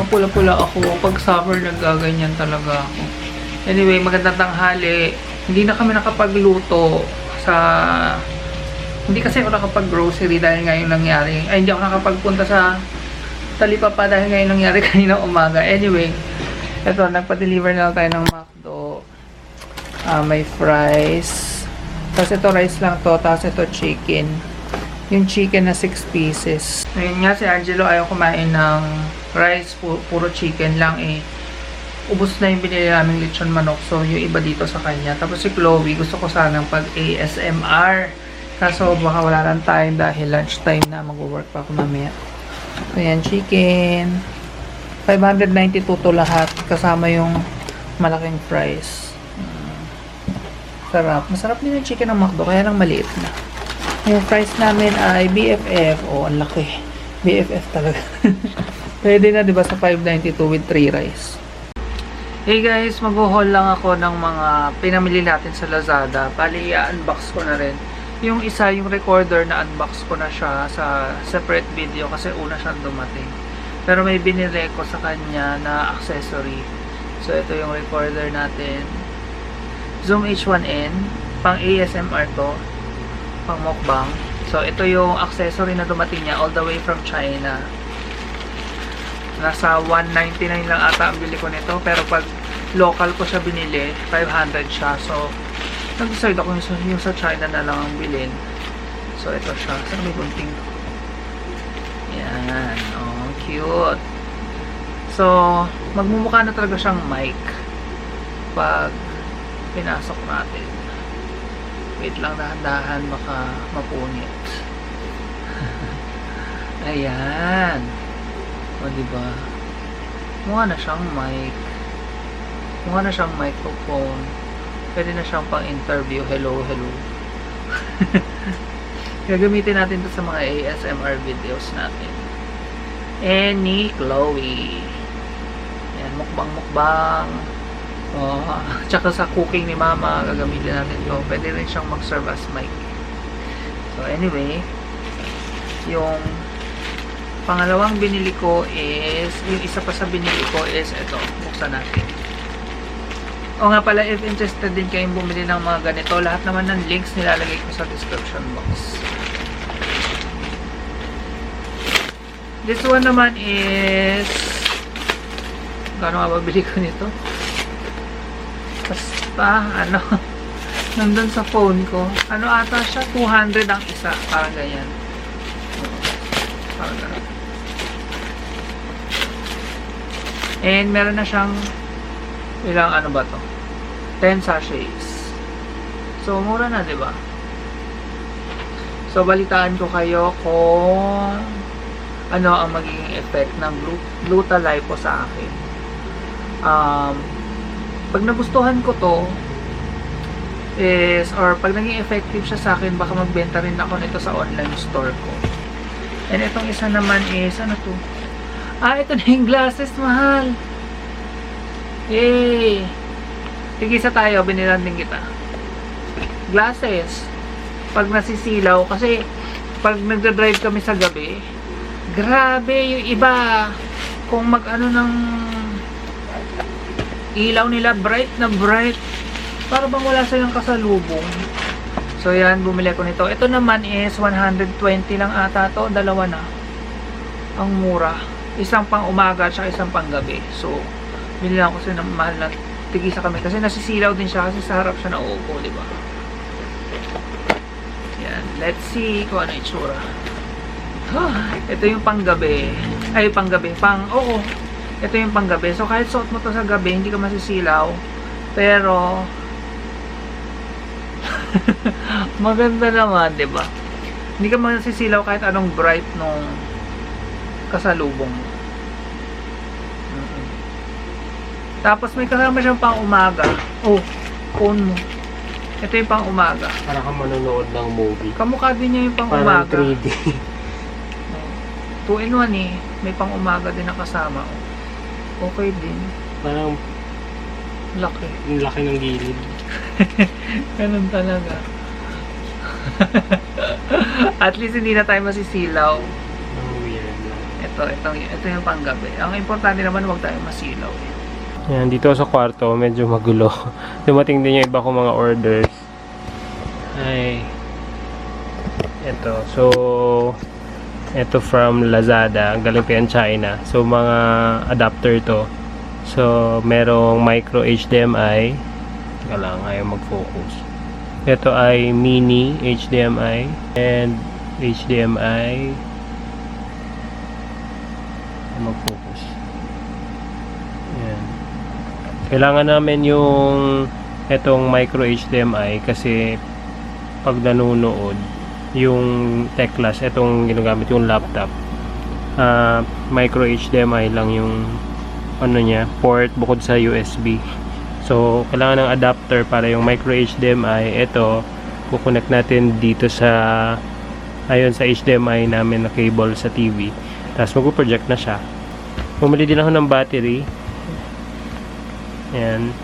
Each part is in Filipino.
Mapula-pula ako. Pag summer, nagaganyan talaga ako. Anyway, magandang tanghali. Hindi na kami nakapagluto sa... Hindi kasi ako nakapag-grocery dahil ngayon nangyari. Ay, hindi ako nakapagpunta sa Talipapa dahil ngayon nangyari kanina umaga. Anyway, eto, nagpa-deliver na tayo ng McDo. May fries. Tapos ito rice lang to. Tapos ito chicken. Yung chicken na 6 pieces. Ngayon nga si Angelo ayaw kumain ng rice. Puro chicken lang eh. Ubus na yung binili naming lechon manok. So yung iba dito sa kanya. Tapos si Chloe gusto ko sanang pag ASMR. Kaso baka wala lang time dahil lunch time na. Mag-work pa ako mamaya. So yan, chicken. 592 to lahat. Kasama yung malaking fries. Sarap. Masarap din yung chicken ng McDo. Kaya lang maliit na. Yung fries namin ay BFF. Oh, ang laki. BFF talaga. Pwede na, diba, sa 592 with 3 rice. Hey guys, mag-haul lang ako ng mga pinamili natin sa Lazada. Bali, i-unbox ko na rin. Yung isa, yung recorder na unbox ko na siya sa separate video kasi una siyang dumating. Pero may binire ko sa kanya na accessory. So, ito yung recorder natin. Zoom H1N. Pang ASMR to. Pang mukbang. So, ito yung accessory na dumating niya all the way from China. Nasa 199 lang ata ang bili ko nito. Pero pag local ko siya binili, 500 siya. So, nag-decide ako yung sa China na lang ang bilhin. So, ito siya. Saan may gunting? Yan. Oh, cute. So, magmumukha na talaga siyang mic pag pinasok natin. Wait lang, dahan-dahan, baka mapunit. Ayan. O, diba? Mukha na siyang mic. Mukha na siyang microphone. Pwede na siyang pang-interview. Hello, hello. Gagamitin natin ito sa mga ASMR videos natin. And ni Chloe. Ayan, mukbang-mukbang. Oh, tsaka sa cooking ni Mama, gagamitin natin ito. Pwede rin siyang mag-serve as mic. So, anyway, yung pangalawang binili ko is, yung isa pa sa binili ko is ito. Buksan natin. O nga pala, if interested din kayong bumili ng mga ganito, lahat naman ng links nilalagay ko sa description box. This one naman is, gaano nga babili ko nito? Basta, ano, nandun sa phone ko. Ano ata siya? 200 ang isa. Parang ganyan. Parang ganyan. And meron na siyang ilang ano ba to? 10 sachets. So, mura na, diba? So, balitaan ko kayo kung ano ang magiging effect ng Gluta-Lipo sa akin. Pag nagustuhan ko to is, or pag naging effective siya sa akin, baka magbenta rin ako nito sa online store ko. And itong isa naman is, ano to? Ito na yung glasses, mahal. Yay! Tigisa tayo, binilan din kita. Glasses. Pag nasisilaw, kasi pag nagdadrive kami sa gabi, grabe yung iba. Kung mag-ano ng ilaw nila, bright na bright. Para bang wala silang kasalubong. So yan, bumili ko nito. Ito naman is 120 lang ata to. Dalawa na. Ang mura. Isang pang umaga at isang pang gabi. So, binili ko kasi ng mahal na tigisa kami. Kasi nasisilaw din siya kasi sa harap siya na uupo, diba? Yan. Let's see kung ano itsura. Ito yung pang gabi. Ay, pang gabi. Oo. Ito yung panggabi. So, kahit suot mo to sa gabi, hindi ka masisilaw. Pero, maganda naman, diba? Hindi ka masisilaw kahit anong bright nung kasalubong mo. Tapos, may kasama siyang pang umaga. Oh, phone mo. Ito yung pang umaga. Para kang manonood ng movie. Kamukha din niya yung pang parang umaga. 3D. 2-in-1 eh. May pang umaga din na kasama. Okay din. Parang laki. yung laki ng gilid. Ganun talaga. At least hindi na tayo masisilaw. Ang weird lang. Ito yung panggabi. Ang importante naman, huwag tayo masilaw. Yan, dito sa kwarto, medyo magulo. Dumating din yung iba kong mga orders. Ay. Ito. So, ito from Lazada. Galing pa yan China. So, mga adapter to. So, merong micro HDMI. Teka lang, ayaw mag-focus. Ito ay mini HDMI and HDMI. Mag-focus. Ayan. Kailangan namin yung etong micro HDMI kasi pag nanonood yung Teclas, etong ginagamit yung laptop, micro HDMI lang yung ano niya, port bukod sa USB. So, kailangan ng adapter para yung micro HDMI. Ito, kukonect natin dito sa ayun sa HDMI namin na cable sa TV. Tapos mag-project na siya. Bumili din ako ng battery. Ayan.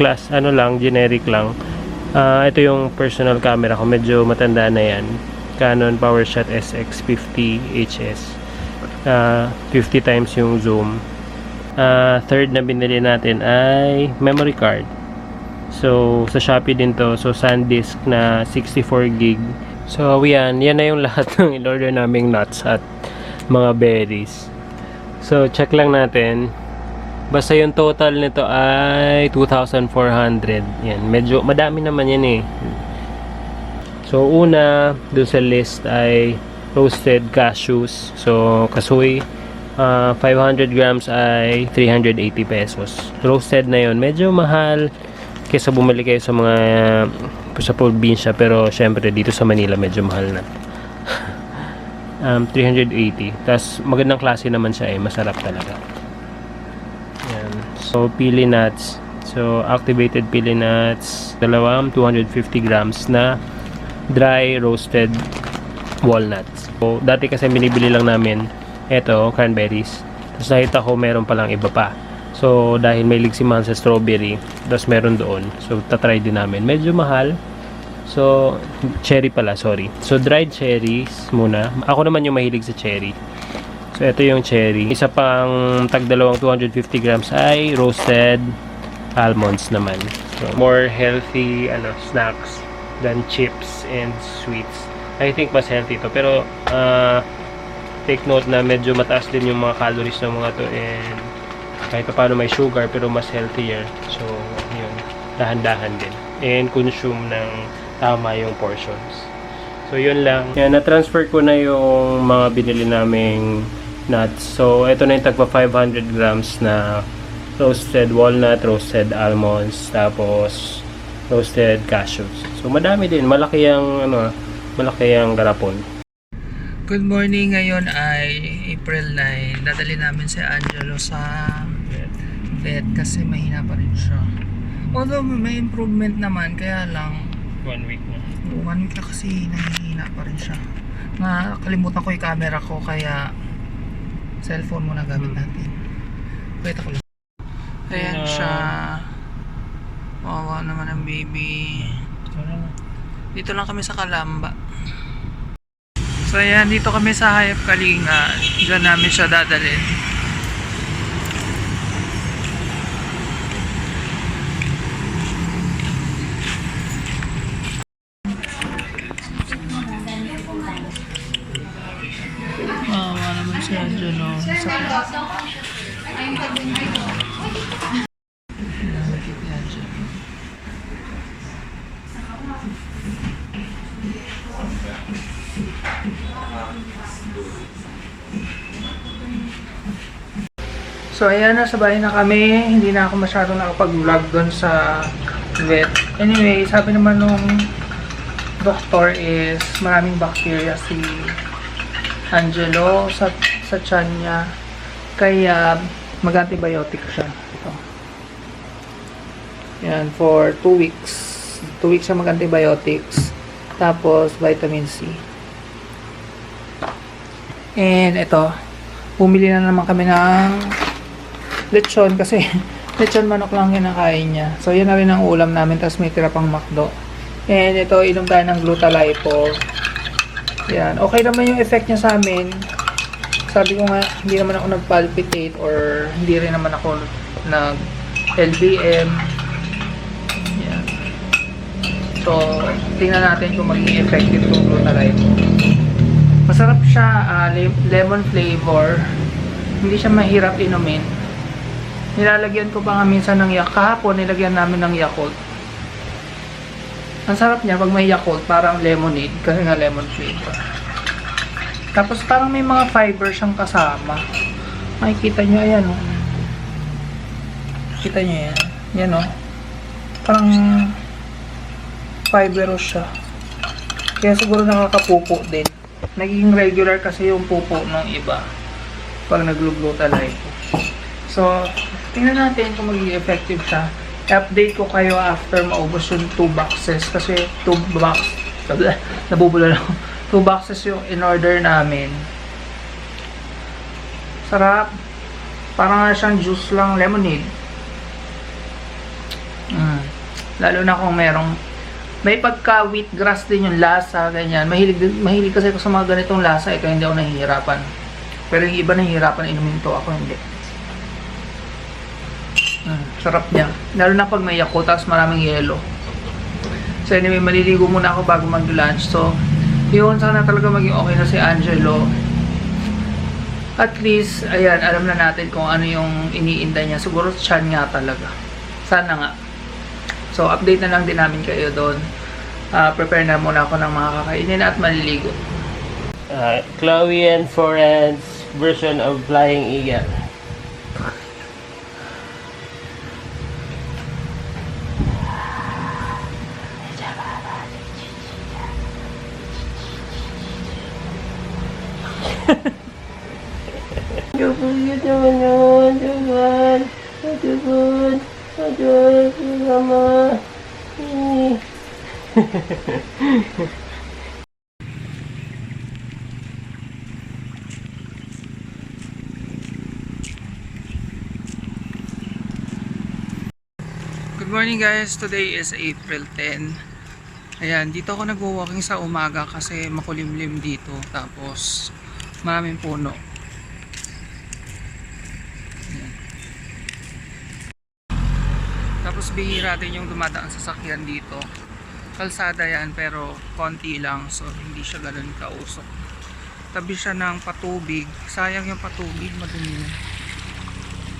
Class, ano lang, generic lang. Ito yung personal camera ko. Medyo matanda na yan. Canon PowerShot SX50HS. 50 times yung zoom. Third na binili natin ay memory card. So, sa Shopee din to. So, SanDisk na 64 gig. So, yan na yung lahat ng in-order naming nuts at mga berries. So, check lang natin. Basta yung total nito ay 2,400. Yan, medyo madami naman yan eh. So, una, doon sa list ay roasted cashews. So, kasoy, 500 grams ay 380 pesos. Roasted na yon, medyo mahal kaysa bumili kayo sa mga sa probinsya, pero syempre dito sa Manila medyo mahal na. 380. Tapos magandang klase naman siya eh, masarap talaga. Yan. So pili nuts. So activated pili nuts, dalawang 250 grams na dry roasted walnuts. So dati kasi binibili lang namin eto, cranberries. Tapos nakita ko meron palang iba pa. So dahil may ligsiman sa strawberry, tapos meron doon. So tatry din namin. Medyo mahal. So, cherry pala, sorry. So, dried cherries muna. Ako naman yung mahilig sa cherry. So, ito yung cherry. Isa pang tagdalawang 250 grams ay roasted almonds naman. So, more healthy snacks than chips and sweets. I think mas healthy to. Pero, take note na medyo mataas din yung mga calories ng mga to. And kahit pa paano may sugar, pero mas healthier. So, yun. Dahan-dahan din. And consume ng tama yung portions. So, yun lang. Yan, na-transfer ko na yung mga binili naming nuts. So, ito na yung tagpa 500 grams na roasted walnut, roasted almonds, tapos roasted cashews. So, madami din. Malaki ang garapon. Good morning. Ngayon ay April 9. Dadali namin si Angelo sa vet kasi mahina pa rin siya. Although may improvement naman, kaya lang 1 week na. 1 week na kasi nahihina pa rin siya. Nakalimutan ko yung camera ko, kaya cellphone muna gamit natin. Wait ako lang. Ayan siya. Wawa naman ang baby. Dito lang kami sa Calamba. So ayan, dito kami sa Hayop Kalinga. Diyan namin siya dadalhin. Wawa naman siya dyan, no? So ayan, nasa bahay na kami. Hindi na ako masyadong nakapag-vlog doon sa vet. Anyway, sabi naman nung doktor is maraming bacteria si Angelo sa tiyan niya. Kaya mag-antibiotic siya. Ito. Yan, for 2 weeks. 2 weeks siya mag-antibiotics. Tapos vitamin C. And ito, bumili na naman kami ng lechon kasi lechon manok lang kinakain niya. So, yan na rin ang ulam namin. Tapos may tira pang McDo. And ito, inom tayo ng Glutalipo. Yan. Okay naman yung effect niya sa amin. Sabi ko nga, hindi naman ako nag-palpitate or hindi rin naman ako nag-LBM. Yan. So, tingnan natin kung maging effective itong Glutalite. Masarap siya, lemon flavor. Hindi siya mahirap inumin. Nilalagyan ko pa nga minsan ng Yakult. Kahapon, nilagyan namin ng Yakult. Ang sarap niya pag may Yakult, parang lemonade. Kasi nga lemon flavor. Tapos parang may mga fiber siyang kasama. Makikita nyo, ayan o. Kita nyo yan. Yan o. Parang fiberous siya. Kaya siguro nakakapupo din. Naging regular kasi yung pupo ng iba pag nag-Glutalite. So, tingnan natin kung magiging effective siya. I-update ko kayo after maubos yung 2 boxes. Kasi 2 box, nabubula lang. 2 boxes yung in-order namin. Sarap. Parang nga siyang juice lang, lemonade. Lalo na kung may pagka wheatgrass din yung lasa, ganyan. Mahilig kasi ako sa mga ganitong lasa, kaya hindi ako nahihirapan. Pero yung iba nahihirapan inumin to, ako hindi. Sarap niya. Lalo na pag may Yakult, tapos maraming yelo. So anyway, maliligo muna ako bago mag-lunch. So, yun, sana talaga maging okay na si Angelo. At least, ayan, alam na natin kung ano yung iniinda niya. Siguro siya nga talaga. Sana nga. So, update na lang din namin kayo doon. Prepare na muna ako ng mga kakainin at maliligo. Chloe and Florence version of Flying Eagle. Cute naman yun. Diyan. Diyan. Diyan. Mama. Good morning guys, today is April 10. Ayan, dito ako nagwo-walking sa umaga kasi makulimlim dito. Tapos maraming puno. Ayan. Tapos bihira din yung dumadaan sa sasakyan dito. Kalsada yan pero konti lang, so hindi siya ganun kausok. Tabi siya ng patubig. Sayang yung patubig, madumi.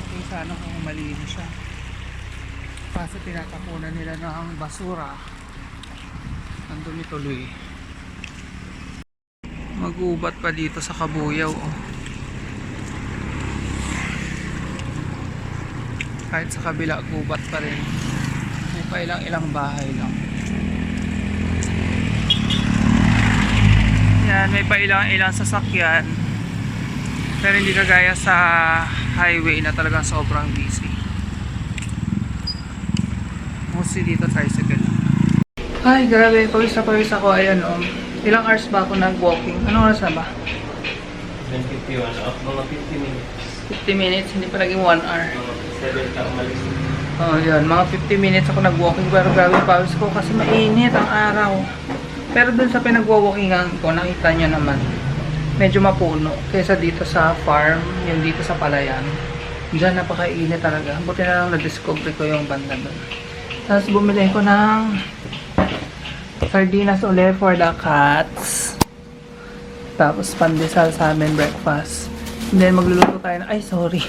Okay sana kung malinis siya. Kasi tinatapunan nila ng basura. Ang dumi tuloy. Mag-ubat pa dito sa Kabuyaw. Oh. Kahit sa kabila, gubat pa rin. May pa ilang bahay lang. Yan, may pa ilang sasakyan. Pero hindi kagaya sa highway na talagang sobrang busy. Mostly dito tricycle. Ay, grabe. Pawis ako. Ayan, ilang hours ba ako nag-walking? Anong oras na ba? 51 off. Mga 50 minutes. 50 minutes. Hindi pa naging 1 hour. Mga 7 ka umalis. Oh, yun. Mga 50 minutes ako nag-walking. Pero grabe pawis ko kasi mainit ang araw. Pero dun sa pinag-walkingan ko, nakita nyo naman. Medyo mapuno. Kaysa dito sa farm, yung dito sa Palayan. Diyan napakainit talaga. Buti na lang na-discover ko yung banda dun. Tapos bumili ko ng sardinas ulit for the cats. Tapos pandesal sa amin breakfast. And then magluluto tayo na, ay sorry.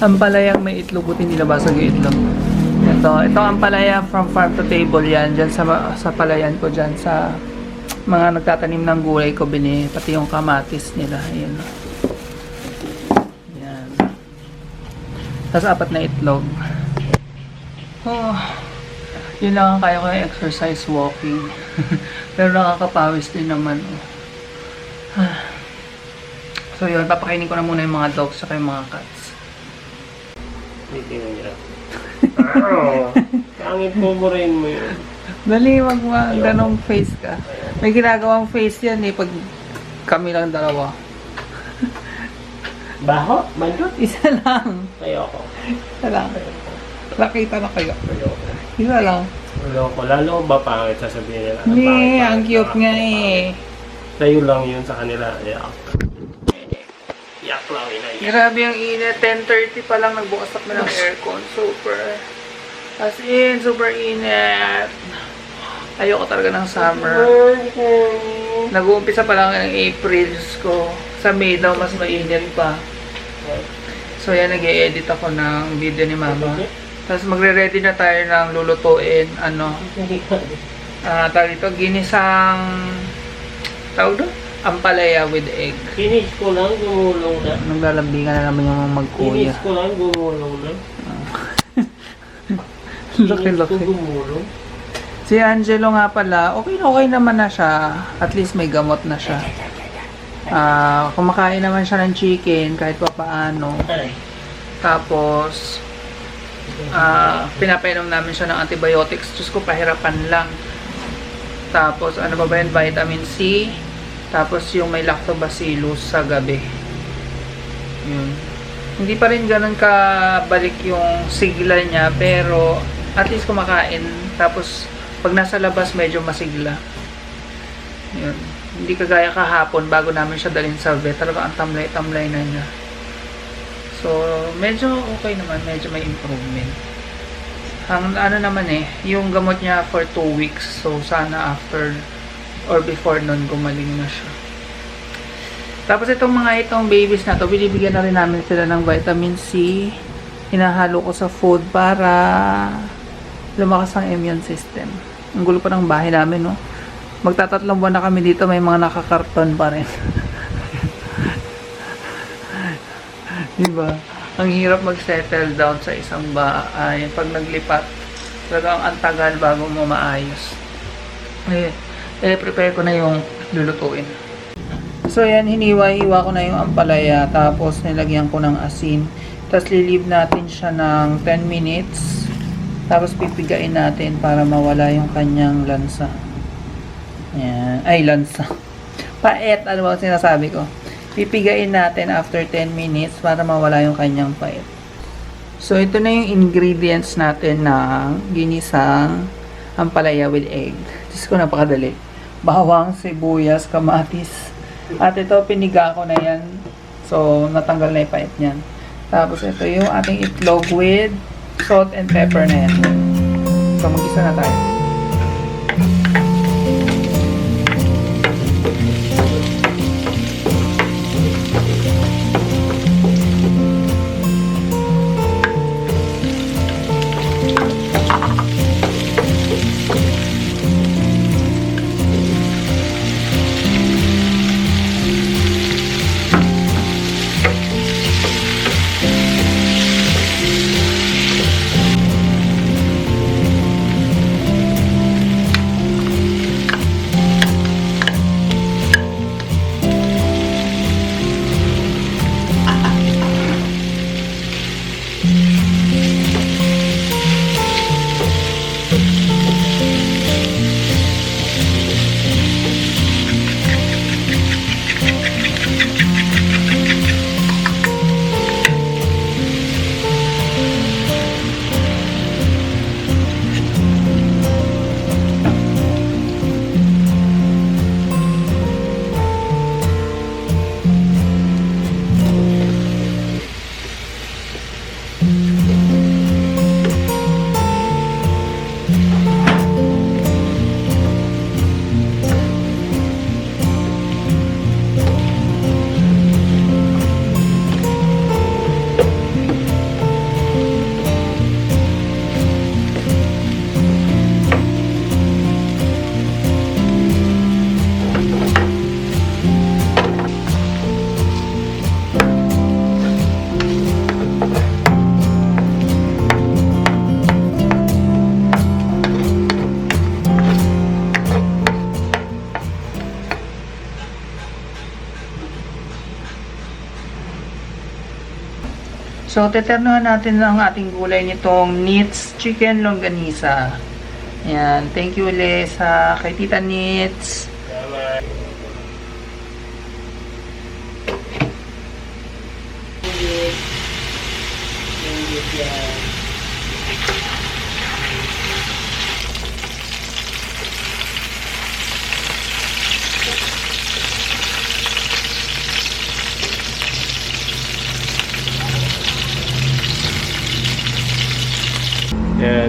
Ang palayang may itlog, buti nilabasag yung itlog. Ito ang palaya from farm to table yan. Dyan sa palayan ko dyan sa mga nagtatanim ng gulay ko binili. Pati yung kamatis nila. Ayan. Yan. Tapos 4 na itlog. Oh. Yun lang ang kaya ko yung exercise walking. Pero nakakapawis din naman. So yun, papakainin ko na muna yung mga dogs at yung mga cats. Hindi niya. Pangit mo rin mo yun. Dali, ganong face ka. May ginagawang face yan eh, pag kami lang dalawa. Baho? Mandot? Isa lang. Ayoko. Isa lang. Nakita na kayo. Ayoko. Isa lang. Ayoko. Lalo ba pangit sasabihin nila? Hindi, ang cute nga eh. Tayo lang yun sa kanila. Yuck. Yak lang, inaiyak. Grabe yung init. 10:30 pa lang nagbukas ako ng aircon. Super. As in, super init. Ayoko talaga ng summer. Nag-uumpisa pa lang ng April ko. Sa May daw mas mainit pa. So yan, nag-e-edit ako ng video ni Mama. Tapos magre-ready na tayo ng lulutuin. Tawag dito, ginisang... Tawag doon? Ampalaya with egg. Finish ko lang, gumulong na. Naglalambingan na naman yung magkuya. Finish ko lang, gumulong na. Laki-laki. Finish ko gumulong. Si Angelo nga pala, okay naman na siya. At least may gamot na siya. Kumakain naman siya ng chicken kahit pa paano. Tapos, pinapainom namin siya ng antibiotics. Diyos ko, pahirapan lang. Tapos, ano ba yun? Vitamin C. Tapos, yung may lactobacillus sa gabi. Yun. Hindi pa rin ganun kabalik yung sigla niya, pero at least kumakain. Tapos, pag nasa labas, medyo masigla. Yun. Hindi kagaya kahapon, bago namin siya dalhin sa vet. Talaga ang tamlay-tamlay na niya. So, medyo okay naman. Medyo may improvement. Ang ano naman yung gamot niya for 2 weeks. So, sana after or before nun, gumaling na siya. Tapos itong babies na to, binibigyan na rin namin sila ng vitamin C. Hinahalo ko sa food para lumakas ang immune system. Ang gulo pa ng bahay namin, no? Magtatatlong buwan na kami dito, may mga nakakarton pa rin. Diba? Ang hirap mag-settle down sa isang bahay. Pag naglipat, talagang ang tagal bago mo maayos. Prepare ko na yung lulutuin. So yan, hiniwa-hiwa ko na yung ampalaya. Tapos nilagyan ko ng asin. Tapos lilive natin siya ng 10 minutes. Tapos pipigain natin para mawala yung kanyang lansa. Yan. Ay, lansa. Paet, ano ba sinasabi ko? Pipigain natin after 10 minutes para mawala yung kanyang paet. So, ito na yung ingredients natin ng ginisang ampalaya with egg. Diyos ko, napakadali. Bawang, sibuyas, kamatis. At ito, piniga ko na yan. So, natanggal na yung paet niyan. Tapos, ito yung ating itlog with salt and pepper na yan. So, mag-isa na tayo. So, teternohan natin ang ating gulay nitong Nits Chicken Longganisa. Ayan. Thank you ulit sa kay Tita Nits.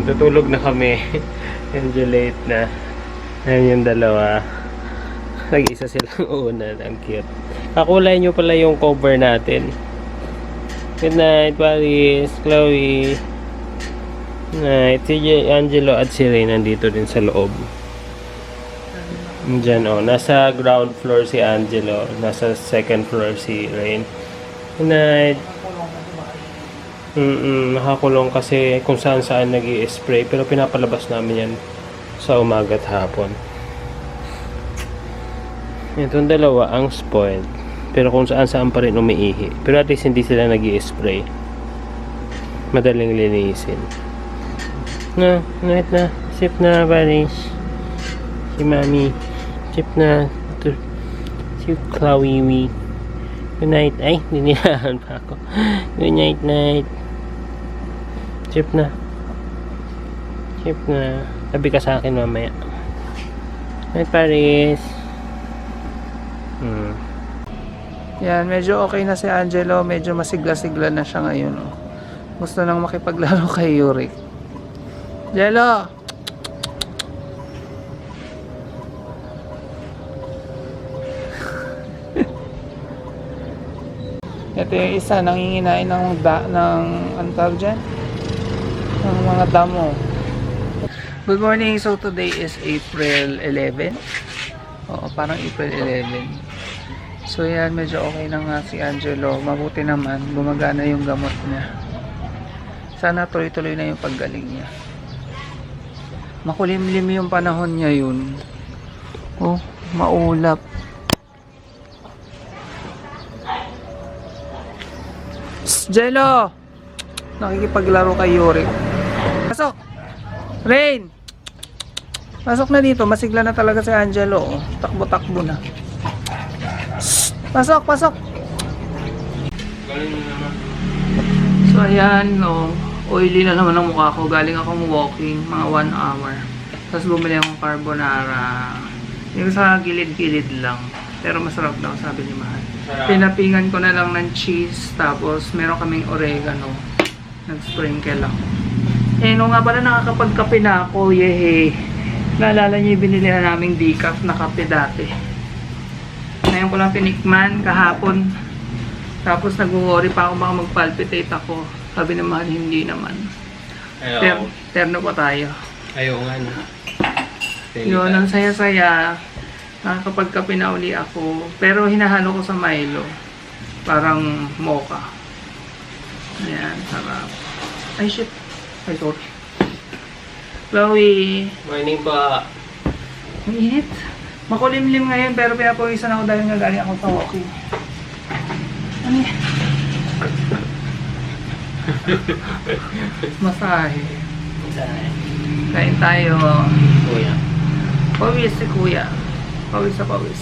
Ayan, tutulog na kami. Medyo late na. Ayan yung dalawa. Nag-isa silang una. Ang cute. Kakulay nyo pala yung cover natin. Good night, Paris, Chloe. Good night. Si Angelo at si Ray nandito din sa loob. Diyan, oh. Nasa ground floor si Angelo. Nasa second floor si Rain. Good night. Nakakulong kasi kung saan nag-i-spray. Pero pinapalabas namin yan sa umaga at hapon. Itong dalawa ang spoiled. Pero kung saan pa rin umiihi. Pero at least hindi sila nag-i-spray. Madaling linisin. Na, night na. Sip na, Paris. Si Mami. Sip na. Si Chloe. Good night. Ay, dinilahan pa ako. Good night, night. Sip na. Sip na. Sabi ka sa akin mamaya. Night, Paris. Yan, medyo okay na si Angelo. Medyo masigla-sigla na siya ngayon. Oh. Gusto nang makipaglaro kay Yuri. Angelo! Ito yung isa, nanginginain ng ano tawag dyan? Ng mga damo. Good morning. So today is April 11. Oo, parang April 11. So yan, medyo okay na nga si Angelo. Mabuti naman, gumagana yung gamot niya. Sana tuloy-tuloy na yung paggaling niya. Makulimlim yung panahon niya yun. Oh, maulap. Jello! Nakikipaglaro kay Yuri. Pasok! Rain! Pasok na dito. Masigla na talaga si Angelo. Oh. Takbo-takbo na. Pasok! Pasok! So ayan, no. Oily na naman ang mukha ko. Galing akong walking. Mga 1 hour. Tapos bumili akong carbonara. Yung sa gilid-gilid lang. Pero masarap daw, sabi ni Mahal. Pinapingan ko na lang ng cheese. Tapos meron kaming oregano. Nag-sprinkle ako. Eh, nung nga pala nakakapagkape na ako. Yehe. Naalala niyo yung binili na naming decaf na kape dati. Ngayon ko lang tinikman kahapon. Tapos nag-worry pa ako baka mag-palpitate ako. Sabi ni Mahal, hindi naman. Terno pa tayo. Ayaw nga na. Yun, ang saya-saya. Nakakapagkape na uli ako. Pero hinahalo ko sa Milo. Parang mocha. Ayan, sarap. Ay, shit. Ay, sorry. Chloe. Morning pa. Ang init. Makulimlim ngayon pero pinapawisan ako dahil nga galing ako sa walking. Ano yan? Masahe. Kain tayo. Kuya. Pawis si kuya. Pawis sa pawis.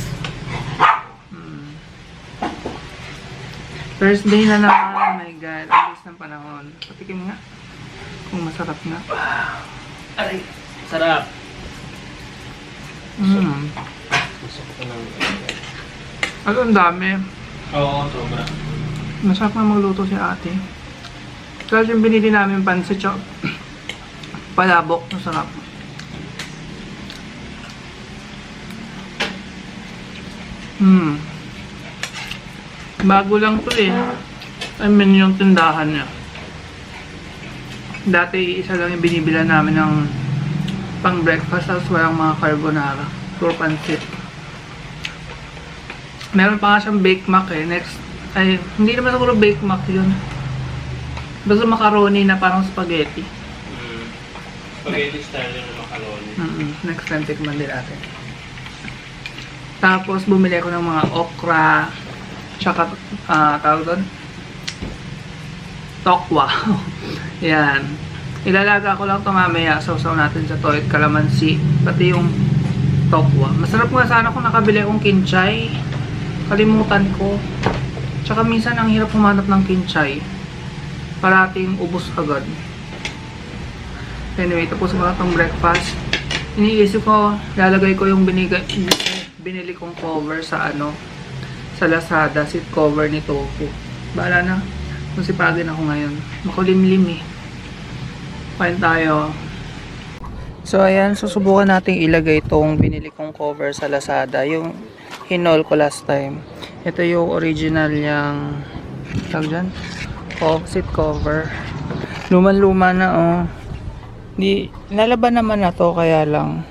Thursday na naman. Oh my God. Ang bilis ng panahon. Patikim nga. Kung masarap nga. Aray. Sarap. Masarap ka lang. Ano, ang dami. Oo, sobra. Masarap na magluto si ate. Kasi yung binili namin pansit tsaka palabok. Masarap. Bago lang to eh. I mean yung tindahan niya. Dati isa lang yung binibila namin ng pang breakfast tapos walang mga carbonara. Puro pansit. Meron pa nga siyang Bake Mac eh. Next, ay hindi naman siguro Bake Mac yun. Basta macaroni na parang spaghetti. Spaghetti style na macaroni. Next time tikman din natin. Tapos bumili ako ng mga okra, tsaka tawag doon, tokwa. Yan. Ilalaga ko lang ito mamaya. Sausaw natin sa toyo at kalamansi. Pati yung tokwa. Masarap nga sana kung nakabili akong kinchay. Kalimutan ko. Tsaka minsan ang hirap humanap ng kinchay. Parating ubos agad. Anyway, tapos ko na itong breakfast. Iniisip ko, lalagay ko yung binili kong cover sa sa Lazada, seat cover ni Tofu. Bahala na. Masipagin ako ngayon. Makulimlim eh. Kain tayo. So ayan, susubukan natin ilagay itong binili kong cover sa Lazada, yung hinol ko last time. Ito yung original niyang tawag dyan, seat cover. Luman-luma na oh. Nalaban naman na to, kaya lang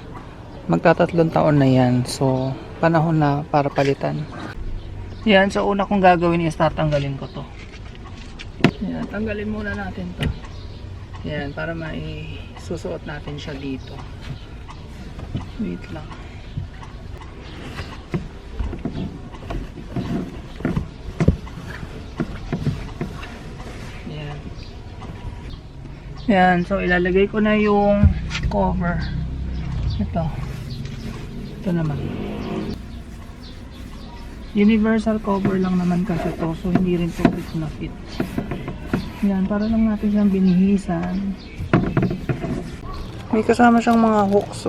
magtatatlong taon na yan. So panahon na para palitan. Yan, so una kong gagawin is tatanggalin ko to. Yan, tanggalin muna natin to. Yan, para susuot natin siya dito. Wait lang. Yan. Yan, so ilalagay ko na yung cover. Ito naman. Universal cover lang naman kasi to, so hindi rin to fit na fit. Yan, para lang natin siyang binihisan. May kasama siyang mga hooks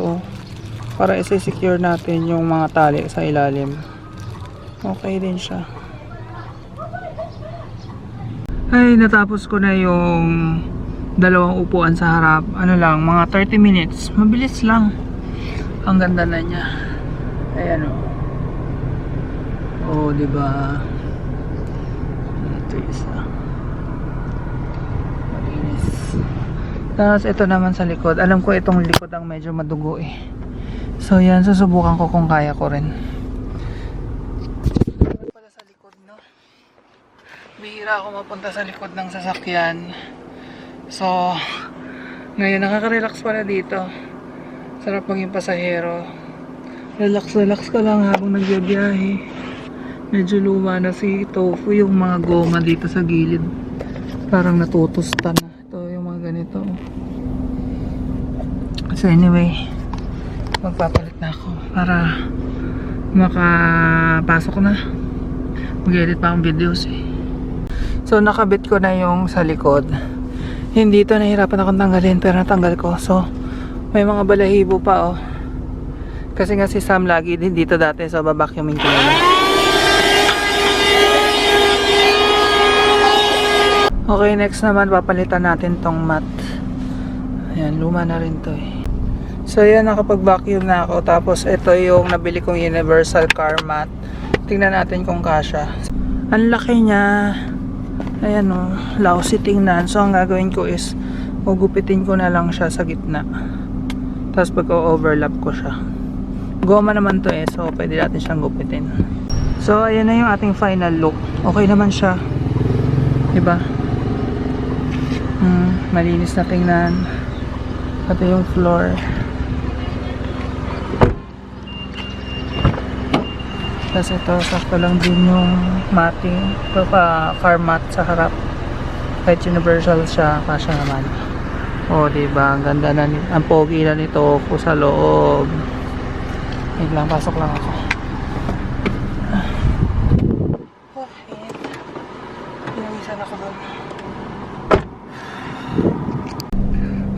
para i-secure natin yung mga tali sa ilalim. Okay din siya. Ay, natapos ko na yung dalawang upuan sa harap. Ano lang, mga 30 minutes. Mabilis lang. Ang ganda na niya. Ayan oh, diba? Ito isa. Malinis. Tapos ito naman sa likod. Alam ko itong likod ang medyo madugo eh. So yan, susubukan ko kung kaya ko rin. Pala sa likod, no? Bihira ako mapunta sa likod ng sasakyan. So ngayon nakaka-relax pala dito. Sarap maging pasahero. Relax ka lang habang nagbibiyahe. Medyo luma na si tofu, yung mga goma dito sa gilid parang natutusta na. Ito yung mga ganito. So anyway, magpapalit na ako para makapasok na. Mag-edit pa akong videos eh. So nakabit ko na yung sa likod. Hindi ito, nahirapan akong tanggalin pero natanggal ko. So may mga balahibo pa kasi nga si Sam lagi din dito dati, so babacuuming ko na. Okay, next naman papalitan natin tong mat. Ayan, luma na rin to eh. So ayan, nakapag-vacuum na ako. Tapos ito yung nabili kong universal car mat. Tingnan natin kung kasya. Ang laki niya. Ayan lousy tingnan. So ang gagawin ko is gugupitin ko na lang siya sa gitna. Tapos pag-overlap ko siya. Goma naman to eh, so pwede natin siyang gupitin. So ayan na yung ating final look. Okay naman siya, diba? Malinis na tingnan. Ito yung floor. Tapos ito, sakto lang din yung matting. Ito pa, car mat sa harap. Kahit universal siya, kasya naman. Diba? Ang ganda na, ang pogi na nito po sa loob. Wait lang, pasok lang ako. Okay. Pinawisan ako doon.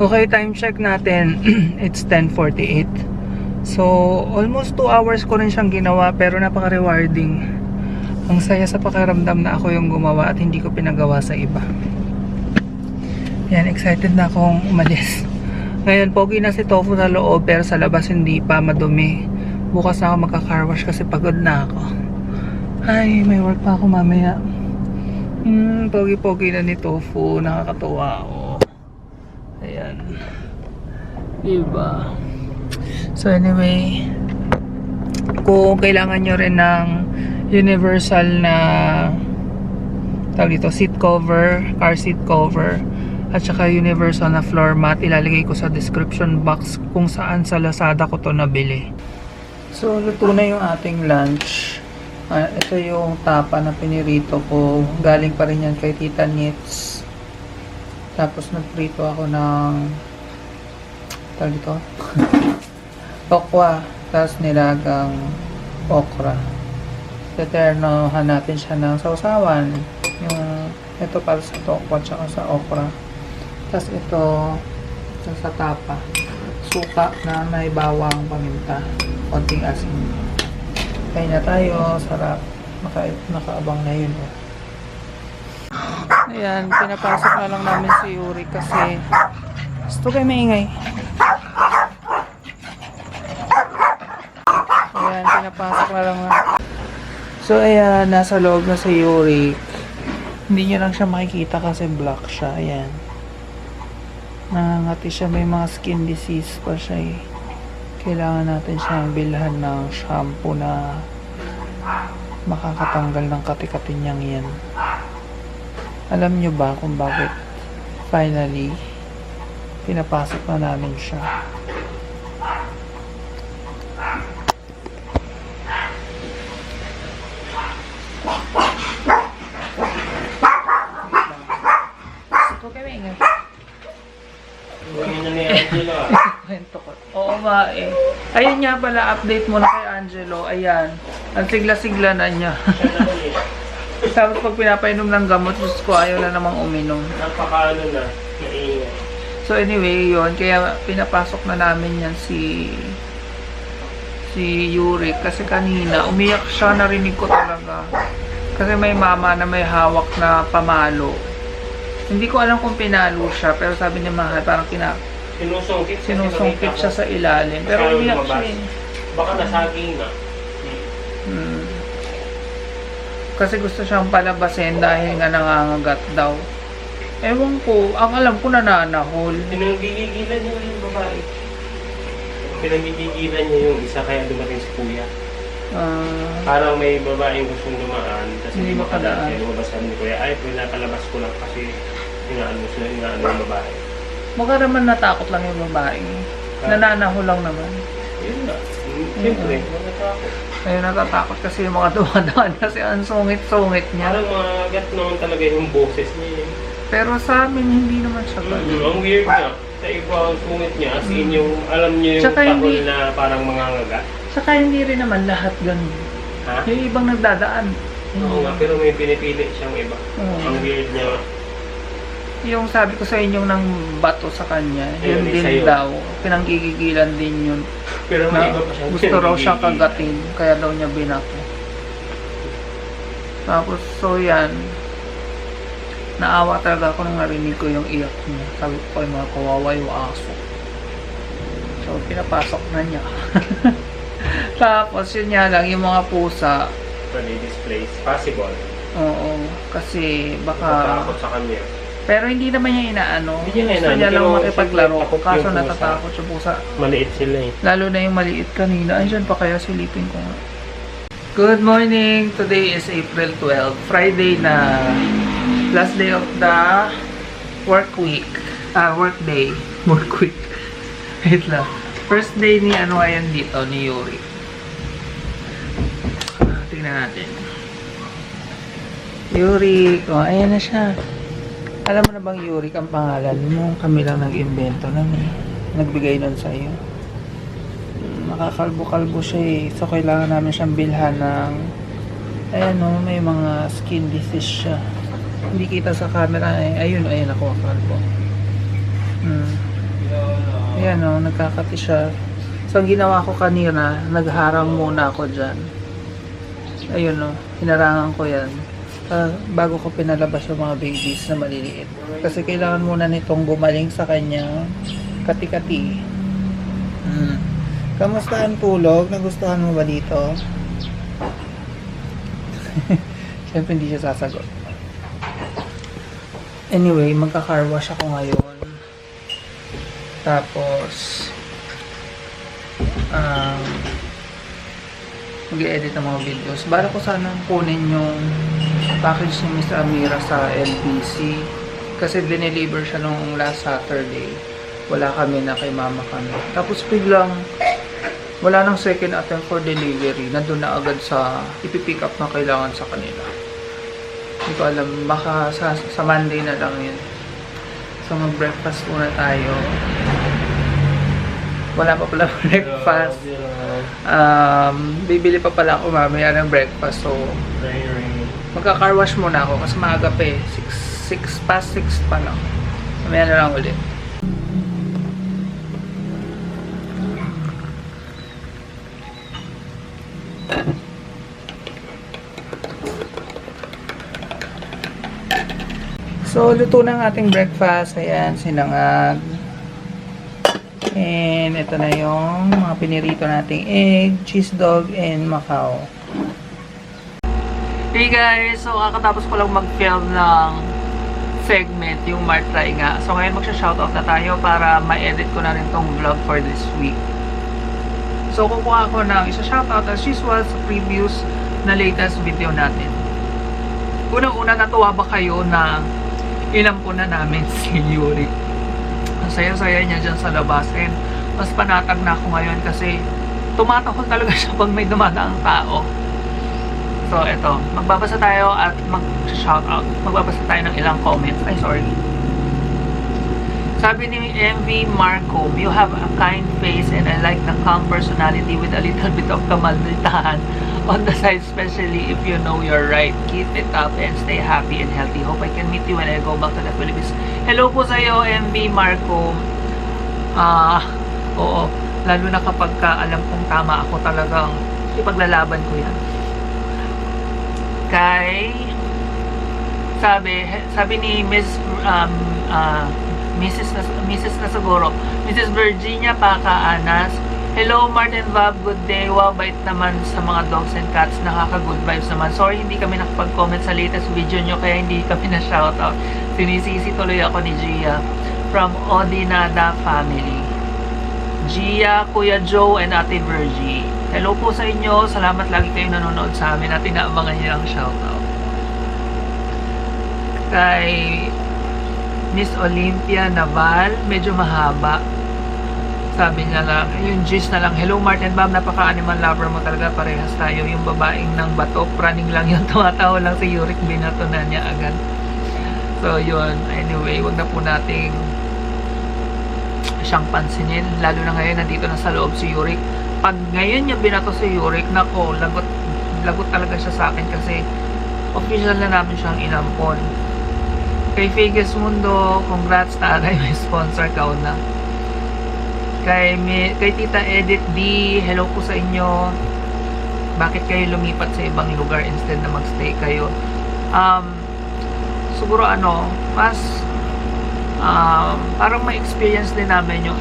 Okay, time check natin. It's 10:48. So, almost 2 hours ko rin siyang ginawa pero napaka-rewarding. Ang saya sa pakiramdam na ako yung gumawa at hindi ko pinagawa sa iba. Yan, excited na akong umalis. Ngayon, pogi na si Tofu sa loob pero sa labas hindi pa, madumi. Bukas na ako magka-car wash kasi pagod na ako. Ay, may work pa ako mamaya. Pogi-pogi na ni Tofu. Nakakatuwa ako. Ayan. Diba? So anyway, kung kailangan nyo rin ng universal na tawag dito, seat cover, car seat cover, at saka universal na floor mat, ilalagay ko sa description box kung saan sa Lazada ko to nabili. So luto na yung ating lunch. Ito yung tapa na pinirito ko. Galing pa rin yan kay Tita Nits. Tapos nagprito ako ng tawag dito tokwa, tapos nilagang okra. Teternohan natin siya ng sausawan. Yung ito para sa tokwa tsaka sa okra. Tapos ito sa tapa, suka na may bawang, paminta, konting asin. Kain na tayo, sarap. Nakaabang na yun. Ayan, pinapasok na lang namin si Yuri kasi gusto kayo maingay. pinapasok na lang So ayan, nasa loob na si Yuri. Hindi niya lang siya makikita kasi black siya. Ayan. Nangangati siya, may mga skin disease pa siya eh. Kailangan natin siyang bilhan ng shampoo na makakatanggal ng kati-kati niyang yan. Alam niyo ba kung bakit finally pinapasok na namin siya? Kwento ko. Oo nga eh. Ayun nga pala, update mo na kay Angelo. Ayan. Ang sigla-sigla na niya. Tapos pag pinapainom ng gamot, Diyos ko, ayaw na namang uminom. Napakaano na, naingay. So anyway, yun. Kaya pinapasok na namin yan si Yuri. Kasi kanina, umiyak siya. Narinig ko talaga. Kasi may mama na may hawak na pamalo. Hindi ko alam kung pinalo siya. Pero sabi niya, mahal, parang sinusungkit siya sa ilalim. Pero umiyak siya eh. Baka nasaging na. Kasi gusto siyang palabasin dahil nga nangangagat daw. Ewan ko, ang alam ko nananahol. Pinanggigilan niya yung babae. Pinanggigilan niya yung isa kaya dumating si kuya. Parang may babaeng gustong dumaan kasi Hindi makadaan. Kaya lumabasan ni kuya, ay pinapalabas ko lang kasi inaano yung babae. Mukha naman natakot lang yung babae. Nananahol lang naman. Yun na. Siyempre, natatakot. Ayun, natatakot kasi yung mga dumadaan kasi ang sungit-sungit niya. Parang magat naman talaga yung boses niya. Pero sa amin, hindi naman siya ganun. Ang weird niya. Sa iba ang sungit niya, as in yung, alam niyo yung Tsaka takol hindi- na parang mangangagat. Saka hindi rin naman lahat ganun. Ha? Yung ibang nagdadaan. Oo nga, pero may pinipili siyang iba. Oo. Ang weird niya. Yung sabi ko sa inyo ng bato sa kanya, yun Ayun, din sa'yo. daw. Pinanggigigilan din yun. Pero may Na iba pa siyang gusto raw siya pinipili. kagatin, kaya daw niya binato. Tapos, so yan. Naawa talaga ako nang narinig ko yung iyak niya. Sabi ko, ay mga kawawa yung aso. So, pinapasok na niya. Tapos, yun nga lang, yung mga pusa, Pwede displays. Possible. oo, kasi baka... Natatakot sa kanya. Pero hindi naman niya inaano. Hindi niya Gusto inaano, niya lang pero makipaglaro. takot yung Kaso pusa. natatakot yung pusa. Maliit sila eh. Lalo na yung maliit kanina. Ay, dyan pa kaya silipin ko nga. Good morning! Today is April 12. Friday na. Last day of the work week. Work day. Work week. Wait lang. First day ni ano ayan dito, ni Yuri. Tingnan natin. Yuri. Oh, ayan na siya. Alam mo na bang Yuri ang pangalan mo? Kami lang nag-invento nun eh. Nagbigay nun sa'yo. Nakakalbo-kalbo siya eh. So, kailangan namin siyang bilhan ng... Ayan o, may mga skin disease siya. Hindi kita sa camera eh. Ayun, ayun ako, kalbo. Ayan o, nagkakati siya. So, ang ginawa ko kanina, nagharang muna ako dyan. Ayun o, hinarangan ko yan. Bago ko pinalabas yung mga babies na maliliit. Kasi kailangan muna nitong gumaling sa kanyang kati-kati. Kamusta ang tulog? Nagustuhan mo ba dito? Siyempre hindi siya sasagot. Anyway, magka-car wash ako ngayon. Tapos mag-i-edit ng mga videos. Bala ko sanang kunin yung package ni Mr. Amira sa LBC. Kasi dineliver siya nung last Saturday. Wala kami na kay mama kami. Tapos biglang wala nang second attempt for delivery. Nandun na agad sa ipipick up na kailangan sa kanila. Hindi ko alam. Baka sa Monday na lang yun. So mag-breakfast muna tayo. Wala pa pala breakfast. Bibili pa pala ako mamaya ng breakfast. So magka-car wash muna ako kasi maaga pa eh. 6 past 6 pa lang. Mamaya na lang ulit. So, luto ng ating breakfast. Ayan, sinangag. And ito na yung mga pinirito nating egg, cheese dog, and macao. Hey guys! So kakatapos ko lang mag-film ng segment, yung Mart Try nga. So ngayon magsha-shoutout na tayo para ma-edit ko na rin tong vlog for this week. So kukuha ko ng isa-shoutout as usual sa previous na latest video natin. Unang-una, natuwa ba kayo na inampo na namin si Yuri? Ang saya-saya niya dyan sa labas. And mas panatag na ako ngayon kasi tumatahol talaga siya pag may dumadaang tao. So, eto. Magbabasa tayo at mag-shoutout. Magbabasa tayo ng ilang comments. Ay, sorry. Sabi ni MV Marco, you have a kind face and I like the calm personality with a little bit of kamalditahan on the side, especially if you know you're right. Keep it up and stay happy and healthy. Hope I can meet you when I go back to the Philippines. Hello po sa iyo, MV Marco. Oo. Lalo na kapag alam kong tama ako, talagang ipaglalaban ko yan. Sabi ni Mrs. na siguro, Mrs. Virginia Pacaanas, hello Martin Bob, good day. Wow, bait naman sa mga dogs and cats, nakaka-good vibes naman. Sorry hindi kami nakapag-comment sa latest video nyo kaya hindi kami na-shoutout. Sinisisi tuloy ako ni Gia from Odinada family. Gia, Kuya Joe, and Ate Virgie. Hello po sa inyo. Salamat lagi kayo nanonood sa amin at inaabangan nyo ang shoutout. Kay Miss Olympia Naval, medyo mahaba. Sabi niya lang, yung gist na lang, hello Martin Bob, napaka-animal lover mo talaga, parehas tayo. Yung babaeng ng bato, praning lang yung tumatawa lang si Yurik, binato na niya agad. So yun, anyway, wag na po nating siyang pansinin, lalo na ngayon nandito na sa loob si Yurik. Pag ngayon niya binato si Yurik, nako, lagot talaga siya sa akin kasi official na namin siyang inampon. Kay Figes Mundo, congrats taray, may sponsor ka na. Kay Tita Edith D, hello po sa inyo. Bakit kayo lumipat sa ibang lugar instead na magstay kayo? Siguro mas parang ma-experience din namin yung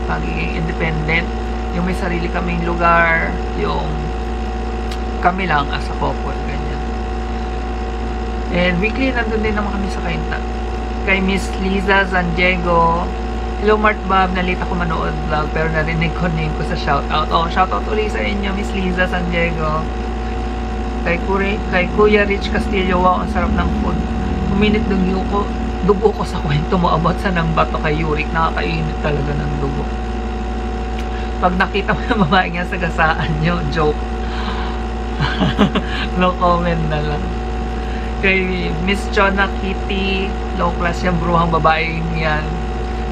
pagiging independent, yung may sarili kaming lugar, yung kami lang as a couple, ganyan. And weekly nandun din naman kami sa Kainta. Kay Miss Liza San Diego, hello Mart Bob, nalita ko manood vlog pero narinig ko name ko sa shoutout. Shoutout ulit sa inyo Miss Liza San Diego. Kay Kuya Rich Castillo, wow, ang sarap ng food. Uminit dugo ko sa kwento mo about sa nang bato kay Yurik. Nakakainit talaga ng dugo. Pag nakita mo yung babae niya sa gasaan nyo, joke. No comment na lang. Kay Miss Chona Kitty, low class yung bruhang babae yan.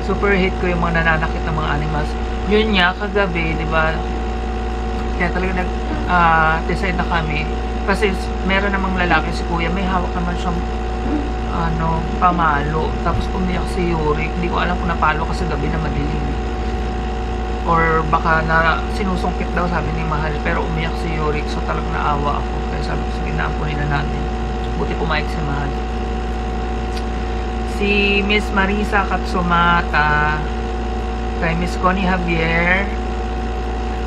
Super hate ko yung mga nananakit ng mga animals. Yun nga, kagabi, di ba? Kaya talaga decide na kami. Kasi meron namang lalaki si Kuya, may hawak naman siyang pamalo. Tapos umiyak si Yurik. Hindi ko alam kung napalo kasi gabi na madilim. Or baka na sinusungkit daw, sabi ni Mahal. Pero umiyak si Yurik, so talagang naawa ako. Kaya sabi ko, sige, naampunin na natin. Buti pumayag si Mahal. Si Miss Marisa Katsumata, kay Miss Connie Javier,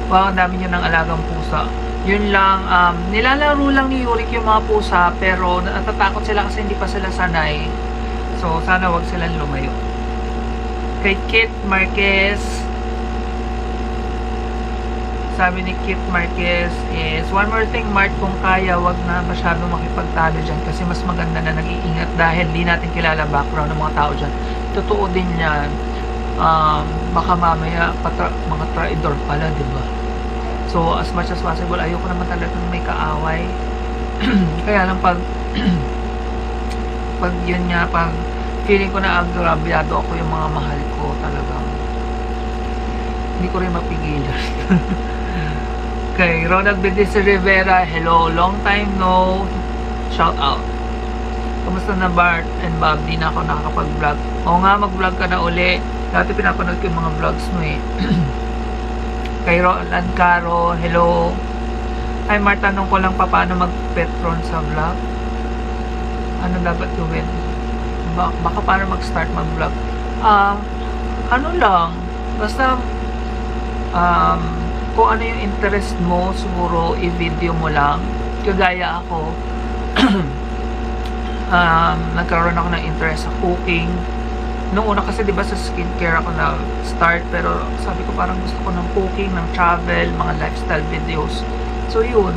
wow, ang dami nyo ng alagang pusa. Yun lang, nilalaro lang ni Yurik yung mga pusa, pero natatakot sila kasi hindi pa sila sanay. So, sana wag silang lumayo. Kay Kit Marquez, sabi ni Kit Marquez is, one more thing Mart, kung kaya, wag na masyadong makipagtalo dyan kasi mas maganda na nag-iingat dahil di natin kilala background ng mga tao dyan. Totoo din yan. Baka mamaya mga traidor pala, diba? So, as much as possible, ayoko naman talagang may kaaway. Kaya lang pag yun nga, pag feeling ko na agrabyado ako yung mga mahal ko, talagang hindi ko rin mapigilan. Kay Ronald Bendice Rivera, hello, long time no, shout out. Kamusta na Bart and Bob? Di na ako nakakapag-vlog. Oo nga, mag-vlog ka na uli. Dati pinapanood ko yung mga vlogs mo eh. Kay Roland Caro, hello. Ay Mart, tanong ko lang paano mag-petron sa vlog? Ano dapat gawin? Baka paano mag-start mag-vlog? Ano lang, Basta, kung ano yung interest mo, siguro i-video mo lang. Kagaya ako, nagkaroon ako ng interest sa cooking. Nung una kasi 'di ba sa skincare ako na start, pero sabi ko parang gusto ko ng cooking, ng travel, mga lifestyle videos. So yun,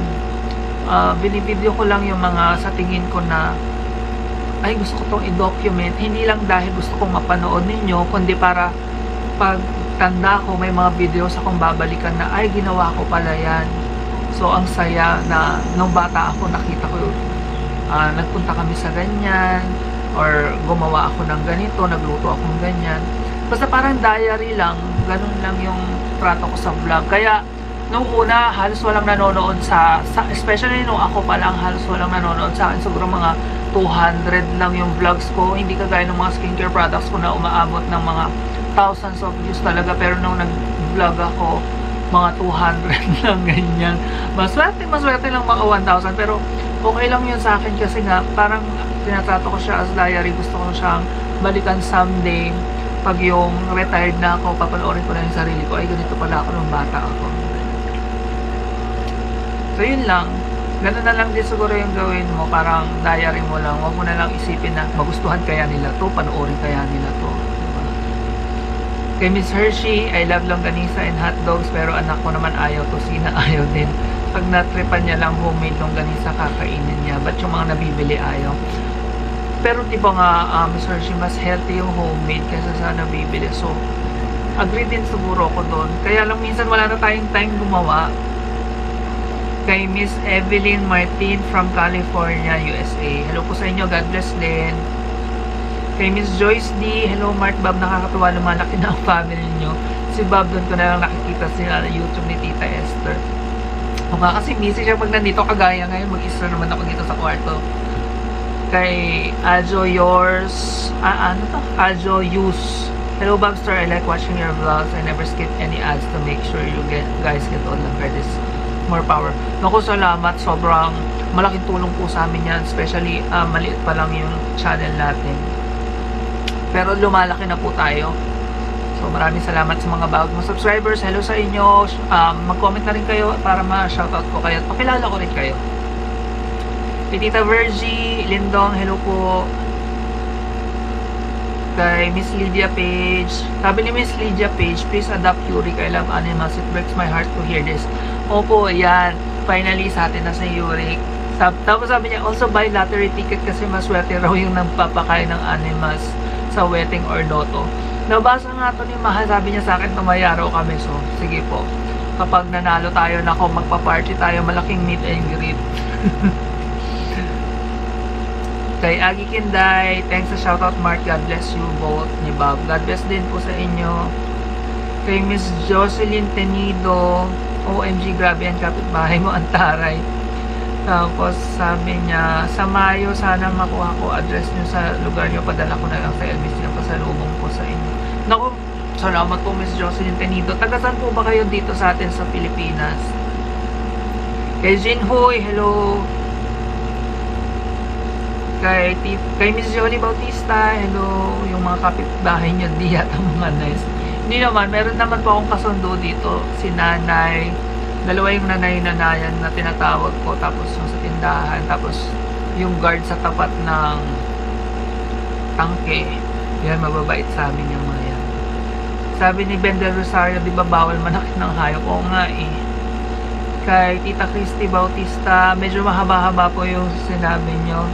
binibideo ko lang yung mga sa tingin ko na ay gusto ko tong i-document, hindi lang dahil gusto kong mapanood ninyo, kundi para pag tanda ko may mga videos akong babalikan na ay ginawa ko pala yan. So ang saya na nung bata ako nakita ko nagpunta kami sa ganyan, or gumawa ako ng ganito, nagluto ako ng ganyan. Basta parang diary lang, ganun lang yung trato ko sa vlog. Kaya, nung una, halos walang nanonood especially nung ako pa lang, halos walang nanonood sa akin. Siguro mga 200 lang yung vlogs ko. Hindi kagaya ng mga skincare products ko na umaabot ng mga thousands of views talaga. Pero nung nag-vlog ako, mga 200 lang, ganyan. Maswerte lang mga 1,000. Pero, okay lang yun sa akin kasi nga, parang tinatrato ko siya as diary. Gusto ko siyang balikan someday. Pag yung retired na ako, papanoorin ko na yung sarili ko. Ay, ganito pala ako nung bata ako. So, yun lang. Ganun na lang din siguro yung gawin mo. Parang diary mo lang. Huwag mo na lang isipin na magustuhan kaya nila to, panoorin kaya nila to. Diba? Kay Miss Hershey, I love longganisa and hot dogs, pero anak ko naman ayaw to. Sina ayaw din. Pag natripan niya lang homemade longganisa, kakainin niya. Ba't yung mga nabibili ayaw? Pero di ba nga, Miss Hershey, mas healthy yung homemade kaysa sa nabibili. So, agree din siguro ko doon. Kaya lang minsan wala na tayong time gumawa. Kay Miss Evelyn Martin from California, USA. Hello po sa inyo. God bless din. Kay Miss Joyce D. Hello Mark, Bob. Nakakatuwa, lumalaki na ang family nyo. Si Bob, doon ko na lang nakikita sila na YouTube ni Tita Esther. O nga kasi busy siya pag nandito, kagaya ngayon. Mag-isa naman ako dito sa kwarto. Kay Ajo Yours, Ajo Yus. Hello Bobster, I like watching your vlogs. I never skip any ads to make sure you guys get all the credits. More power. Naku, salamat. Sobrang malaking tulong po sa amin yan. Especially, maliit pa lang yung channel natin. Pero lumalaki na po tayo. So, maraming salamat sa mga bagong subscribers. Hello sa inyo. Mag-comment na rin kayo para ma-shoutout ko kayo. Pakilala ko rin kayo. Tita Virgie Lindong, hello po. Kay Miss Lydia Page, sabi ni Miss Lydia Page, please adopt Yurik. I love animals. It breaks my heart to hear this. Opo, yan. Finally, sa atin na sa Yurik. Tapos sabi niya, also buy lottery ticket kasi maswerte raw yung nagpapakain ng animals sa wedding or loto. Nabasa nga ito ni Mahal, sabi niya sa akin, tumaya raw kami. So, sige po. Kapag nanalo tayo, nako, magpa-party tayo, malaking meet and greet. Kay Agi Kinday, thanks sa shoutout Mark, God bless you both ni Bob. God bless din po sa inyo. Kay Miss Jocelyn Tenido, OMG, grabe yan, kapitbahay mo, ang taray. Tapos sabi niya, sa Mayo, sana makuha ko address niyo sa lugar niyo, padala ko na lang sa LBC ng pasalubong po sa inyo. Naku, salamat po Miss Jocelyn Tenido. Tagasan po ba kayo dito sa atin sa Pilipinas? Kay Jinhoy, hello. Kay Miss Jolie Bautista, hello, yung mga kapitbahay niyo, di yata mga nice. Hindi naman, meron naman po akong kasundo dito, si nanay, dalawa yung nanay-nanayan na tinatawag ko, tapos yung sa tindahan, tapos yung guard sa tapat ng tangke, yan, mababait sa amin yung mga yan. Sabi ni Ben Del Rosario, di ba bawal manakit ng hayop? Oo nga eh. Kay Tita Christy Bautista, medyo mahaba-haba po yung sinabi nyo.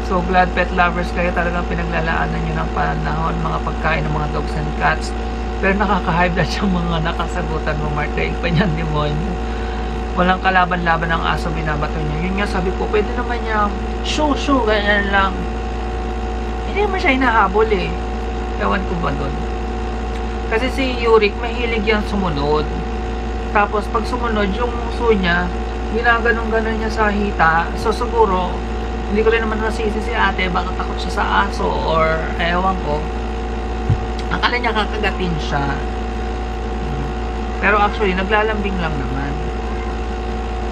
So, glad pet lovers kayo, talagang pinaglalaanan nyo ng panahon, mga pagkain ng mga dogs and cats. Pero nakaka-high blood yung mga nakasagutan mo, Mark, daig pa niyan, demonyo. Walang kalaban-laban ng aso, binabato nyo. Yun nga, sabi ko, pwede naman niya, shoo, ganyan lang. Hindi naman siya hinahabol eh. Ewan ko ba doon? Kasi si Yurik, mahilig yan sumunod. Tapos, pag sumunod, yung muso niya, ginaganon-ganon niya sa hita. So, siguro, hindi ko rin naman nasisi si ate, baka takot siya sa aso or ewan ko. Akala niya kakagatin siya. Pero actually, naglalambing lang naman.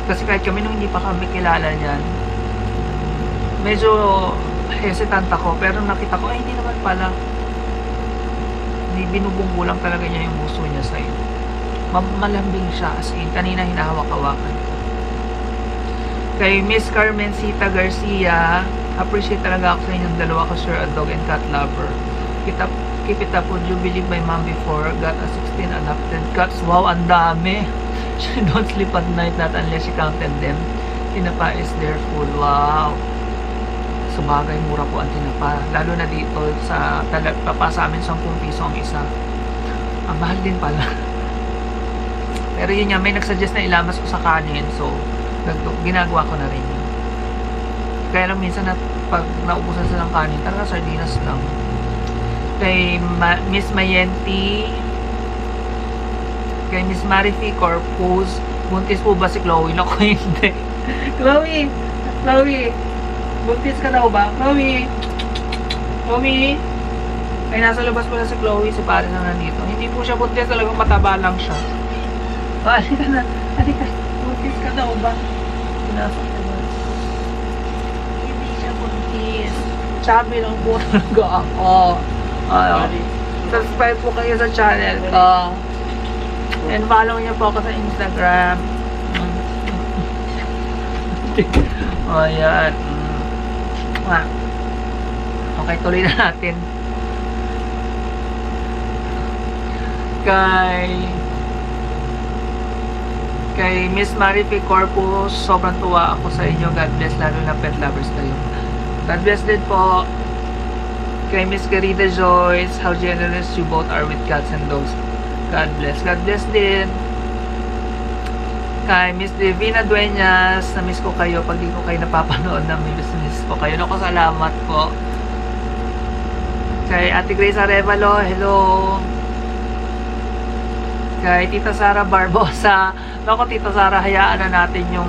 Kasi kahit kami nung hindi pa kami kilala niyan, medyo hesitant ako. Pero nakita ko, ay hindi naman pala. binubunggo lang talaga niya yung puso niya sa'yo. Malambing siya, as in, kanina hinahawak-hawakan ko. Kay Miss Carmencita Garcia, appreciate talaga ako sa inyong dalawa ko, sir, a dog and cat lover. Keep it up, would you believe my mom before got a 16 adopted cats? Wow, ang dami! She don't sleep at night, not unless she counted them. Tinapa is their food. Wow! Sabagay, mura po ang tinapa. Lalo na dito sa talagpapa sa amin, 10 piso ang isa. Ang mahal din pala. Pero yun nga, may nagsuggest na ilamas ko sa kanin. So, ginagawa ko na rin yun. Kaya lang minsan pag naubusan sila ng kanin, talaga sardinas lang. Kay Miss Mayenti, kay Miss Marifi Corpus, buntis po ba si Chloe? Naku, hindi. Chloe! Buntis ka daw ba? Chloe! Ay, nasa labas po na si Chloe, si pare na nandito. Hindi po siya buntis, talagang mataba lang siya. Halika na. Buntis ka daw ba? Pinasok na ba? Hindi siya buntis. Chubby lang po talaga ako. Subscribe po kayo sa channel ko. And follow niyo po ako sa Instagram. Ayan. Okay, tuloy na natin. Kay Miss Marifi Corpus, sobrang tuwa ako sa inyo. God bless, lalo na pet lovers kayo. God bless din po. Kay Miss Garida Joyce, how generous you both are with cats and dogs. God bless. God bless din. Kay Miss Divina Dueñas, na-miss ko kayo. Pag di ko kayo napapanood, na-miss ko kayo. Naku, salamat po. Kay Ate Grace Arevalo, hello. Kay Tita Sara Barbosa, naku, Tita Sara, hayaan na natin yung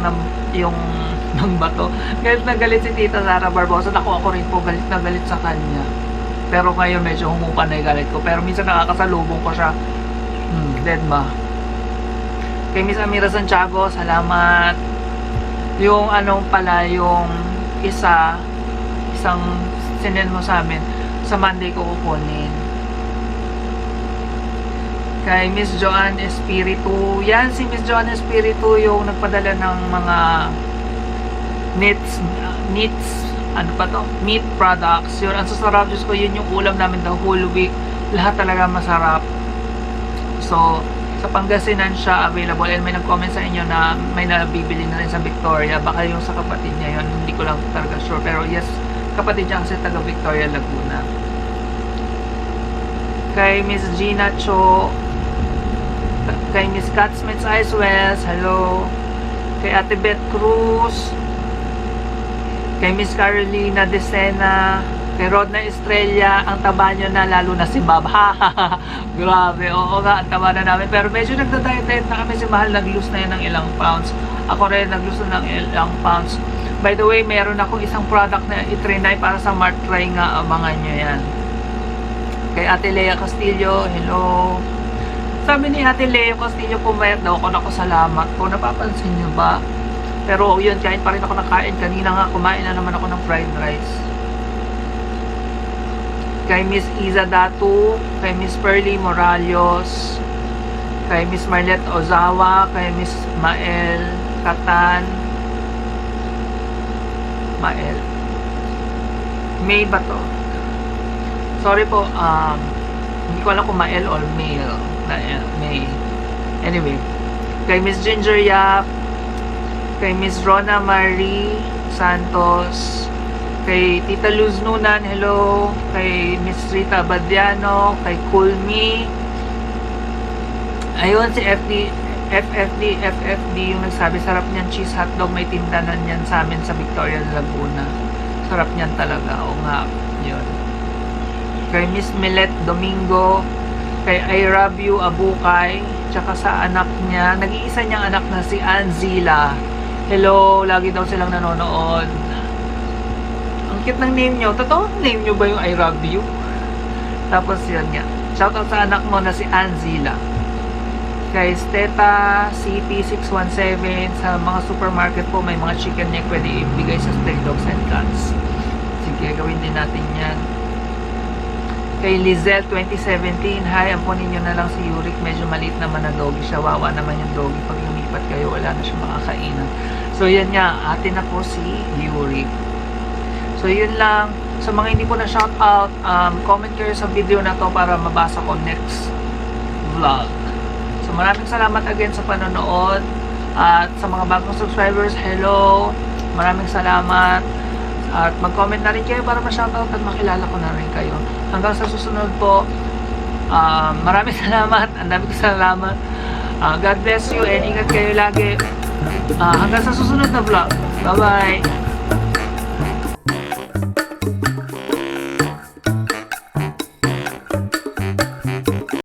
ng bato. Galit na galit si Tita Sara Barbosa. Naku, ako rin po galit na galit sa kanya. Pero ngayon medyo humupa na yung galit ko. Pero minsan nakakasalubong ko siya. Dead ba? Kay Miss Amira Santiago, salamat. Yung yung isang sinend mo sa amin, sa Monday ko kukunin. Kay Miss Joanne Espiritu, yan si Miss Joanne Espiritu yung nagpadala ng mga knits, ano pa to? Meat products. Yun, ang sasarap, Diyos ko, yun yung ulam namin the whole week. Lahat talaga masarap. So, sa Pangasinan siya available. And may nag-comment sa inyo na may nabibili na rin sa Victoria. Baka yung sa kapatid niya yun. Hindi ko lang talaga sure. Pero yes, kapatid niya kasi taga Victoria, Laguna. Kay Miss Gina Cho, kay Miss Cat Smith's Eyes West, hello. Kay Ate Beth Cruz, kay Miss Carolina Decena, kay Rodna Estrella, ang taba nyo na, lalo na si Bob. Grabe, oo nga, ang taba na namin. Pero medyo nagda-diet na kami, si Mahal nag-lose na yan ng ilang pounds. Ako rin nag-lose na ng ilang pounds. By the way, meron akong isang product na itrinay para sa Mart Try nga, abangan nyo yan. Kay Ate Lea Castillo, hello. Sabi ni Ate Lea Castillo, pumayat daw ako. Naku, salamat po. Napapansin nyo ba? Pero yun, kain pa rin ako nakain. Kanina nga, kumain na naman ako ng fried rice. Kay Miss Iza Datu, kay Miss Pearly Moralios, kay Miss Marlette Ozawa, kay Miss Mael Katan, May ba to? Sorry po, hindi ko alam kung Mael or Mail. May. Anyway, kay Miss Ginger Yap, kay Miss Rona Marie Santos, kay Tita Luz Nunan, hello. Kay Miss Rita Badiano, kay Kulmi. Ayun, si FFD yung nagsabi, sarap niyan cheese hotdog, may tindahan niyan sa amin sa Victoria, Laguna. Sarap niyan talaga, o nga, yun. Kay Miss Millet Domingo, kay I Love You Abukay, tsaka sa anak niya, nag-iisa niyang anak na si Anzila. Hello, lagi daw silang nanonood. Ang cute ng name nyo. Totoo name nyo ba yung I Love You? Tapos yun nga. Shoutout sa anak mo na si Anzila. Kay Steta CP617, sa mga supermarket po may mga chicken neck pwede ibigay sa stray dogs and cats. Sige, gawin din natin yan. Kay Lizelle 2017, hi, ampunin nyo na lang si Yurik. Medyo maliit naman na doggy siya. Wawa naman yung doggy. Pag lumipat kayo, wala na siya makakainan. So, yan nga. Atin na po si Yurik. So, yun lang. Sa mga hindi ko na shoutout, comment kayo sa video na to para mabasa ko next vlog. So, maraming salamat again sa panonood. At sa mga bagong subscribers, hello. Maraming salamat. At mag-comment na rin kayo para ma-shoutout at makilala ko na rin kayo. Hanggang sa susunod po, maraming salamat. Ang dami ko salamat. God bless you and ingat kayo lagi. Hanggang sa susunod na vlog. Bye-bye.